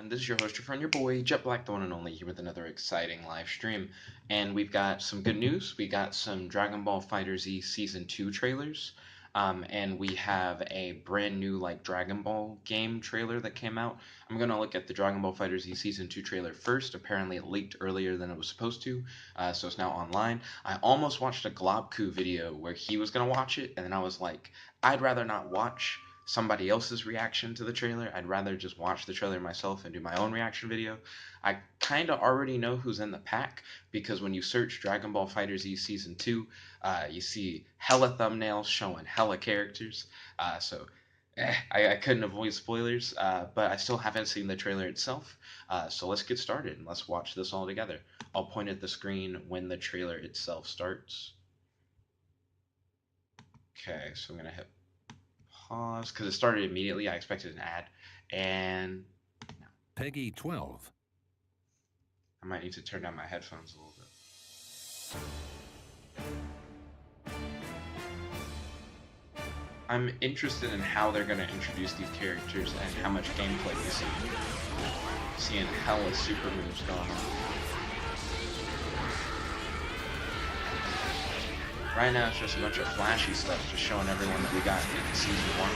This is your host, your friend, your boy, Jet Black, the one and only, here with another exciting live stream. And we've got some good news. We got some Dragon Ball FighterZ Season 2 trailers. And we have a brand new, Dragon Ball game trailer that came out. I'm going to look at the Dragon Ball FighterZ Season 2 trailer first. Apparently it leaked earlier than it was supposed to, so it's now online. I almost watched a Globku video where he was going to watch it, and then I was like, I'd rather not watch somebody else's reaction to the trailer. I'd rather just watch the trailer myself and do my own reaction video. I kind of already know who's in the pack because when you search Dragon Ball FighterZ Season 2, you see hella thumbnails showing hella characters. I couldn't avoid spoilers, but I still haven't seen the trailer itself. So let's get started and let's watch this all together. I'll point at the screen when the trailer itself starts. Okay, so I'm going to hit pause because it started immediately. I expected an ad, and no. Peggy 12. I might need to turn down my headphones a little bit. I'm interested in how they're going to introduce these characters and how much gameplay we see. Seeing hella super moves going on. Right now it's just a bunch of flashy stuff, just showing everyone that we got in Season 1.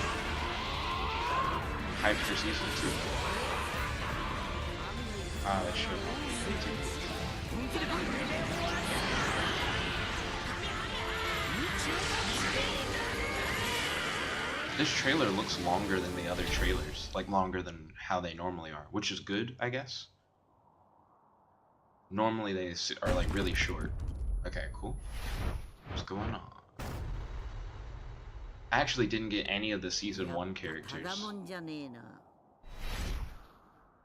Hyped for Season 2. That should This trailer looks longer than the other trailers, like longer than how they normally are, which is good, I guess. Normally they are like really short. Okay, cool. What's going on? I actually didn't get any of the Season 1 characters.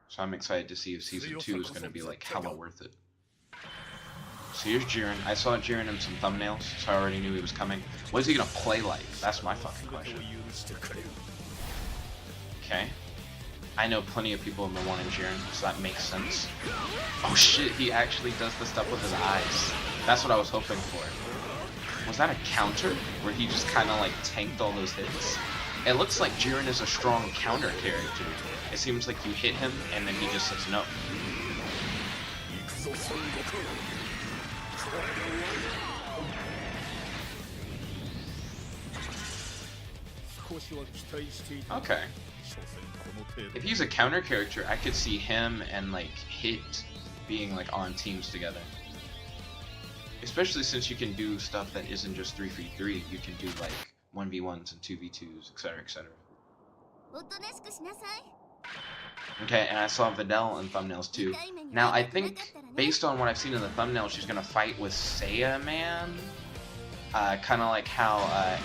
So I'm excited to see if Season 2 is going to be like hella worth it. So here's Jiren. I saw Jiren in some thumbnails, so I already knew he was coming. What is he going to play like? That's my fucking question. Okay. I know plenty of people have been wanting Jiren, so that makes sense. Oh shit, he actually does the stuff with his eyes. That's what I was hoping for. Was that a counter? Where he just kind of like tanked all those hits? It looks like Jiren is a strong counter character. It seems like you hit him and then he just says no. Okay. If he's a counter character, I could see him and like Hit being like on teams together. Especially since you can do stuff that isn't just 3v3, you can do like 1v1s and 2v2s, etc, etc. Okay, and I saw Videl in thumbnails too. Now I think, based on what I've seen in the thumbnail, she's gonna fight with Saiyaman. Kind of like how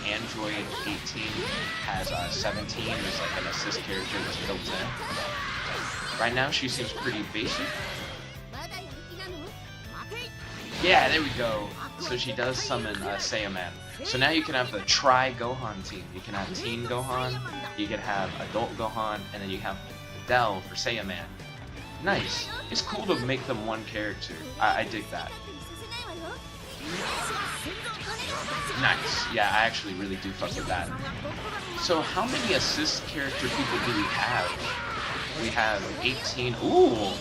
Android 18 has 17 as like an assist character that's built in. Right now she seems pretty basic. Yeah, there we go. So she does summon Saiyaman. So now you can have the Tri-Gohan team. You can have Teen Gohan, you can have Adult Gohan, and then you have Videl for Saiyaman. Nice. It's cool to make them one character. I dig that. Nice. Yeah, I actually really do fuck with that. So how many assist character people do we have? We have 18. Ooh,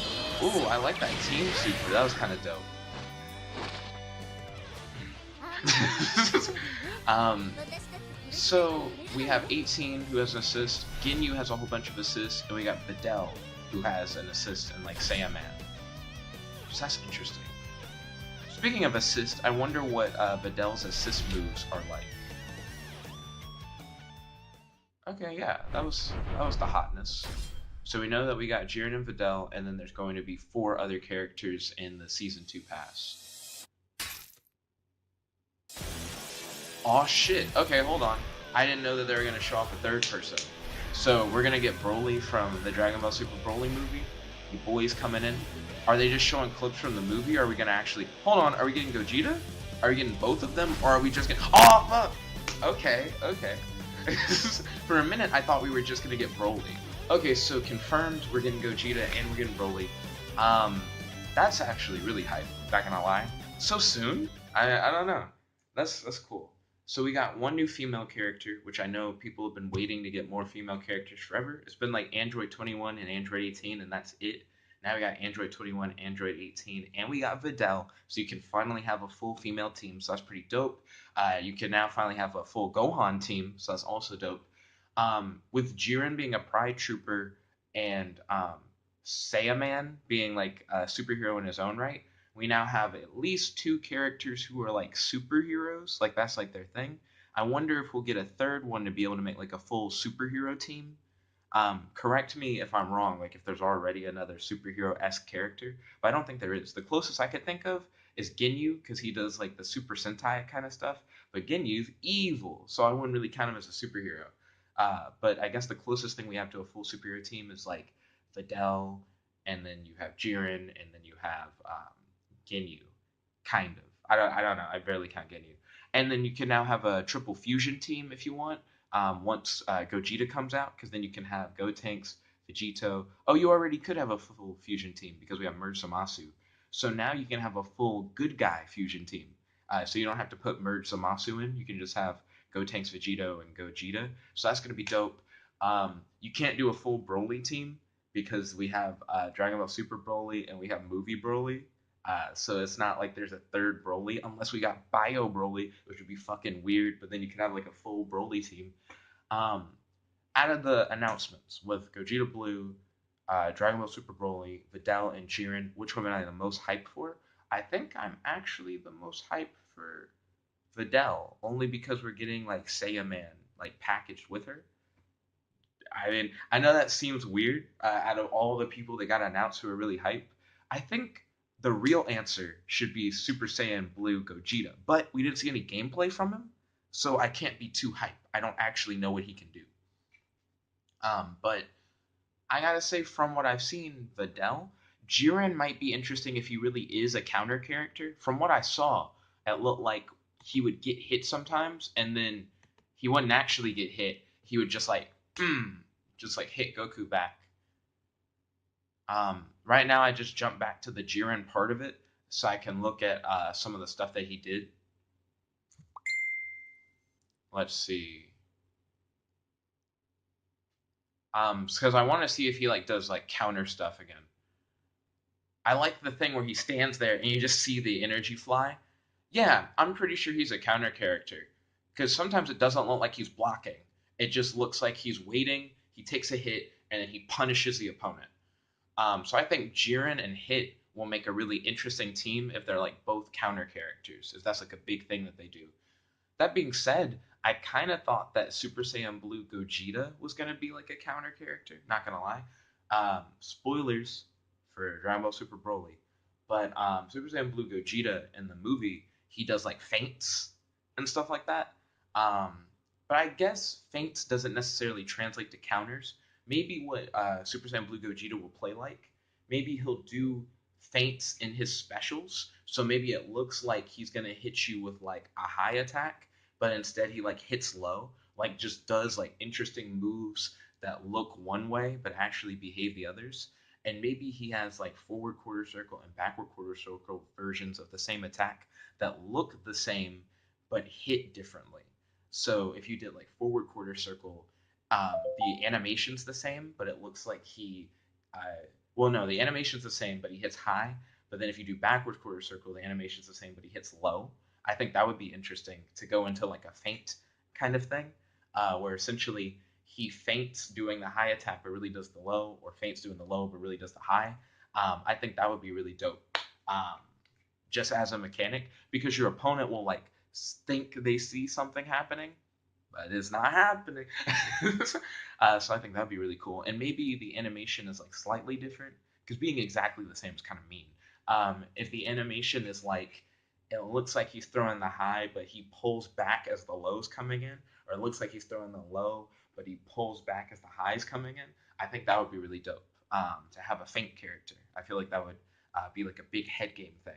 I like that team super. That was kind of dope. So we have 18 who has an assist, Ginyu has a whole bunch of assists, and we got Videl who has an assist and like Saiyaman. So that's interesting. Speaking of assist, I wonder what Videl's assist moves are like. Okay, yeah, that was the hotness. So we know that we got Jiren and Videl, and then there's going to be 4 other characters in the Season 2 pass. Aw shit, okay, hold on. I didn't know that they were going to show off a third person. So we're going to get Broly from the Dragon Ball Super Broly movie. The boys coming in. Are they just showing clips from the movie, or are we going to actually... Hold on, are we getting Gogeta? Are we getting both of them, or are we just getting... Oh, fuck! Okay. For a minute, I thought we were just going to get Broly. Okay, so confirmed, we're getting Gogeta and we're getting Broly. That's actually really hype, not gonna lie. So soon? I don't know. That's cool. So we got one new female character, which I know people have been waiting to get more female characters forever. It's been like Android 21 and Android 18, and that's it. Now we got Android 21, Android 18, and we got Videl, so you can finally have a full female team. So that's pretty dope. You can now finally have a full Gohan team, so that's also dope. With Jiren being a Pride Trooper and Saiyaman being like a superhero in his own right, we now have at least two characters who are like superheroes. Like that's like their thing. I wonder if we'll get a third one to be able to make like a full superhero team. Correct me if I'm wrong, like if there's already another superhero esque character, but I don't think there is. The closest I could think of is Ginyu because he does like the Super Sentai kind of stuff, but Ginyu's evil, so I wouldn't really count him as a superhero. But I guess the closest thing we have to a full superhero team is like Videl, and then you have Jiren, and then you have Ginyu, kind of. I don't know. I barely count Ginyu. And then you can now have a triple fusion team if you want. Once Gogeta comes out, because then you can have Gotenks, Vegito. Oh, you already could have a full fusion team because we have Merge Zamasu. So now you can have a full good guy fusion team. So you don't have to put Merge Zamasu in. You can just have Gotenks, Vegito, and Gogeta. So that's going to be dope. You can't do a full Broly team because we have Dragon Ball Super Broly and we have Movie Broly. So it's not like there's a third Broly unless we got Bio Broly, which would be fucking weird. But then you could have like a full Broly team. Um, Out of the announcements with Gogeta Blue, Dragon Ball Super Broly, Videl, and Jiren, which one am I the most hyped for? I think I'm actually the most hyped for Videl, only because we're getting like Saiyaman like packaged with her. I mean, I know that seems weird. Out of all the people that got announced who are really hyped, I think the real answer should be Super Saiyan Blue Gogeta. But we didn't see any gameplay from him, so I can't be too hyped. I don't actually know what he can do. But I gotta say, from what I've seen, Videl, Jiren might be interesting if he really is a counter character. From what I saw, it looked like he would get hit sometimes, and then he wouldn't actually get hit. He would just like, just like hit Goku back. Right now, I just jumped back to the Jiren part of it, so I can look at some of the stuff that he did. Let's see. Because I want to see if he like does like counter stuff again. I like the thing where he stands there and you just see the energy fly. Yeah, I'm pretty sure he's a counter character. Because sometimes it doesn't look like he's blocking. It just looks like he's waiting, he takes a hit, and then he punishes the opponent. So I think Jiren and Hit will make a really interesting team if they're like both counter characters, if that's like a big thing that they do. That being said, I kind of thought that Super Saiyan Blue Gogeta was going to be like a counter character. Not going to lie. Spoilers for Dragon Ball Super Broly. But Super Saiyan Blue Gogeta in the movie, he does like feints and stuff like that. But I guess feints doesn't necessarily translate to counters. Maybe what Super Saiyan Blue Gogeta will play like, maybe he'll do feints in his specials. So maybe it looks like he's gonna hit you with like a high attack, but instead he like hits low, like just does like interesting moves that look one way but actually behave the others. And maybe he has like forward quarter circle and backward quarter circle versions of the same attack that look the same but hit differently. So if you did like forward quarter circle, the animation's the same, but it looks like he well, no, the animation's the same, but he hits high. But then if you do backwards quarter circle, the animation's the same, but he hits low. I think that would be interesting to go into like a feint kind of thing, where essentially he feints doing the high attack but really does the low, or feints doing the low but really does the high. I think that would be really dope, just as a mechanic, because your opponent will like think they see something happening, but it's not happening. So I think that'd be really cool. And maybe the animation is like slightly different because being exactly the same is kind of mean. If the animation is like, it looks like he's throwing the high, but he pulls back as the low's coming in, or it looks like he's throwing the low, but he pulls back as the high's coming in. I think that would be really dope, to have a feint character. I feel like that would be like a big head game thing.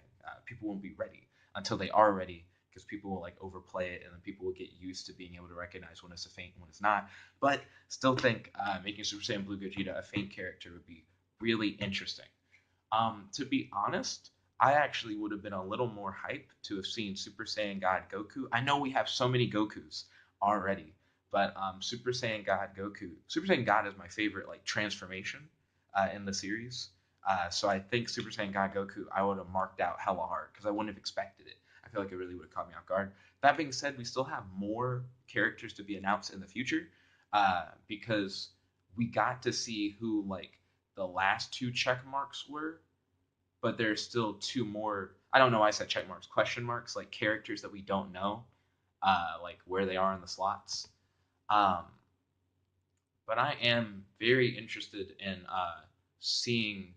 People won't be ready until they are ready, because people will like overplay it, and then people will get used to being able to recognize when it's a feint and when it's not. But still think making Super Saiyan Blue Gogeta a feint character would be really interesting. To be honest, I actually would have been a little more hyped to have seen Super Saiyan God Goku. I know we have so many Gokus already, but Super Saiyan God Goku, Super Saiyan God is my favorite like transformation in the series. So I think Super Saiyan God Goku I would have marked out hella hard because I wouldn't have expected it. I feel like it really would have caught me off guard. That being said, we still have more characters to be announced in the future because we got to see who like the last two check marks were, but there's still two more. I don't know why I said check marks, question marks, like characters that we don't know, like where they are in the slots. Um, but I am very interested in seeing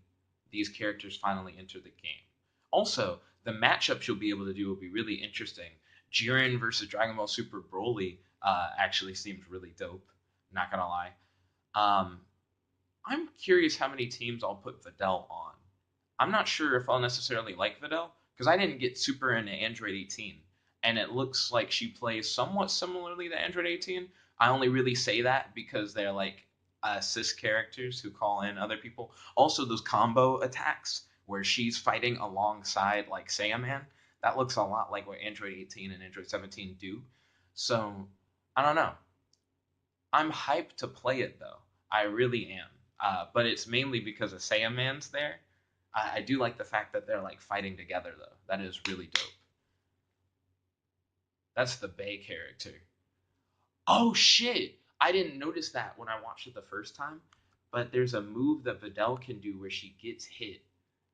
these characters finally enter the game. Also, the matchups you'll be able to do will be really interesting. Jiren versus Dragon Ball Super Broly actually seems really dope. Not gonna lie. Um, I'm curious how many teams I'll put Videl on. I'm not sure if I'll necessarily like Videl because I didn't get super into Android 18, and it looks like she plays somewhat similarly to Android 18. I only really say that because they're like cis characters who call in other people. Also, those combo attacks where she's fighting alongside like Saiyaman, that looks a lot like what Android 18 and Android 17 do. So I don't know. I'm hyped to play it though. I really am. But it's mainly because of Saiyaman's there. I do like the fact that they're like fighting together though. That is really dope. That's the Bay character. Oh shit! I didn't notice that when I watched it the first time. But there's a move that Videl can do where she gets hit,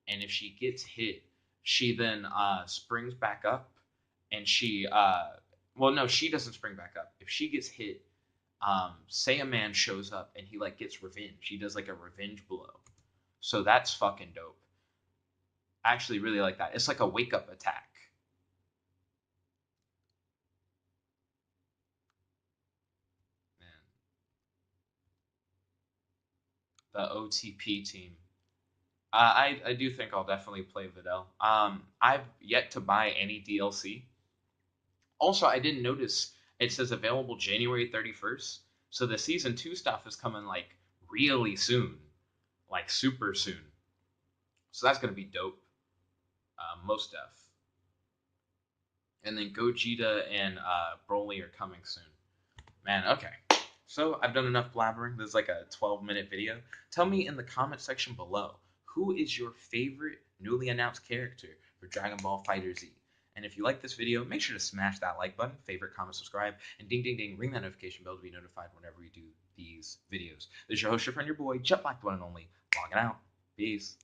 and if she gets hit, she then springs back up, and she well no, she doesn't spring back up. If she gets hit, Saiyaman shows up and he like gets revenge. He does like a revenge blow. So that's fucking dope. I actually really like that. It's like a wake up attack. Man, the OTP team. I do think I'll definitely play Videl. I've yet to buy any DLC. Also, I didn't notice it says available January 31st. So the season 2 stuff is coming like really soon, like super soon. So that's gonna be dope. Most def. And then Gogeta and Broly are coming soon. Man, okay. So I've done enough blabbering. This is like a 12-minute video. Tell me in the comment section below, who is your favorite newly announced character for Dragon Ball FighterZ? And if you like this video, make sure to smash that like button, favorite, comment, subscribe, and ding ding ding, ring that notification bell to be notified whenever we do these videos. This is your host, your friend, your boy, Jetblack, the one and only, logging out. Peace.